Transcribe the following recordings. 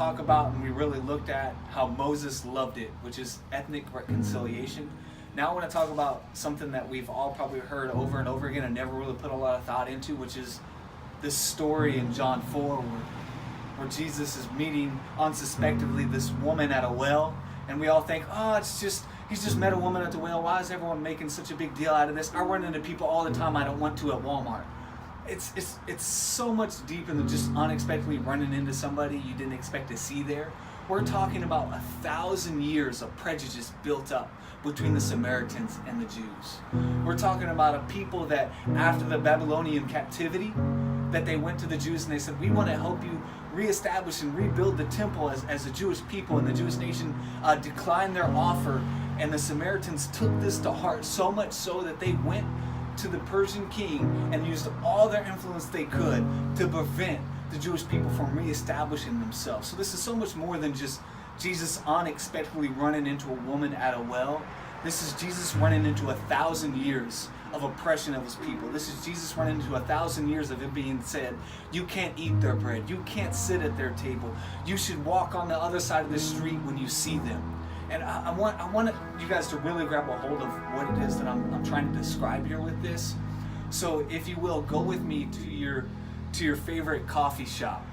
talk about and we really looked at how Moses loved it, which is ethnic reconciliation. Now I want to talk about something that we've all probably heard over and over again and never really put a lot of thought into, which is this story in John 4 where Jesus is meeting unsuspectedly this woman at a well, and we all think, oh, he's just met a woman at the well. Why is everyone making such a big deal out of this? I run into people all the time I don't want to at Walmart. It's so much deeper than just unexpectedly running into somebody you didn't expect to see there. We're talking about 1,000 years of prejudice built up between the Samaritans and the Jews. We're talking about a people that after the Babylonian captivity, that they went to the Jews and they said, we want to help you reestablish and rebuild the temple as a Jewish people, and the Jewish nation declined their offer, and the Samaritans took this to heart, so much so that they went to the Persian king and used all their influence they could to prevent the Jewish people from reestablishing themselves. So this is so much more than just Jesus unexpectedly running into a woman at a well. This is Jesus running into 1,000 years of oppression of his people. This is Jesus running into 1,000 years of it being said, you can't eat their bread, you can't sit at their table, you should walk on the other side of the street when you see them. And I want you guys to really grab a hold of what it is that I'm trying to describe here with this. So if you will, go with me to your favorite coffee shop,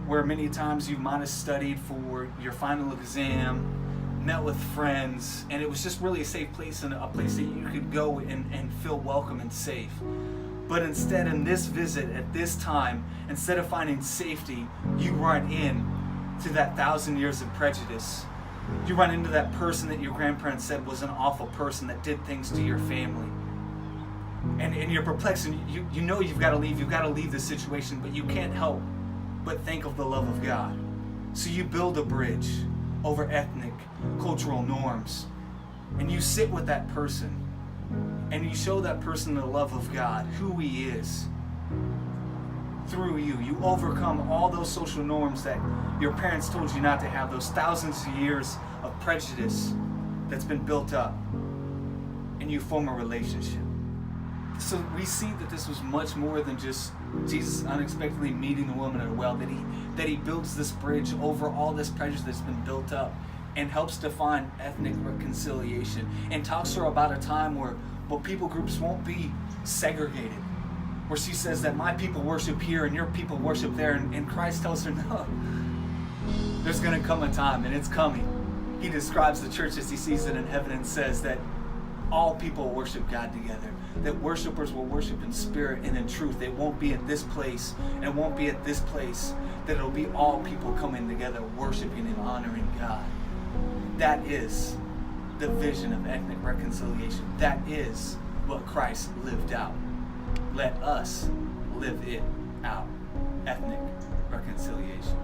where many times you might have studied for your final exam, met with friends, and it was just really a safe place and a place that you could go and feel welcome and safe. But instead, in this visit, at this time, instead of finding safety, you run in to that 1,000 years of prejudice. You run into that person that your grandparents said was an awful person that did things to your family. And you're perplexed, and you know you've got to leave this situation, but you can't help but think of the love of God. So you build a bridge over ethnic, cultural norms, and you sit with that person, and you show that person the love of God, who he is. Through you overcome all those social norms that your parents told you not to have, those thousands of years of prejudice that's been built up, and you form a relationship. So we see that this was much more than just Jesus unexpectedly meeting the woman at a well, that he builds this bridge over all this prejudice that's been built up and helps define ethnic reconciliation, and talks to her about a time where people groups won't be segregated, where she says that my people worship here and your people worship there, and Christ tells her, no, there's going to come a time, and it's coming. He describes the church as he sees it in heaven and says that all people worship God together, that worshipers will worship in spirit and in truth. It won't be at this place and it won't be at this place, that it'll be all people coming together worshiping and honoring God. That is the vision of ethnic reconciliation. That is what Christ lived out. Let us live it out. Ethnic reconciliation.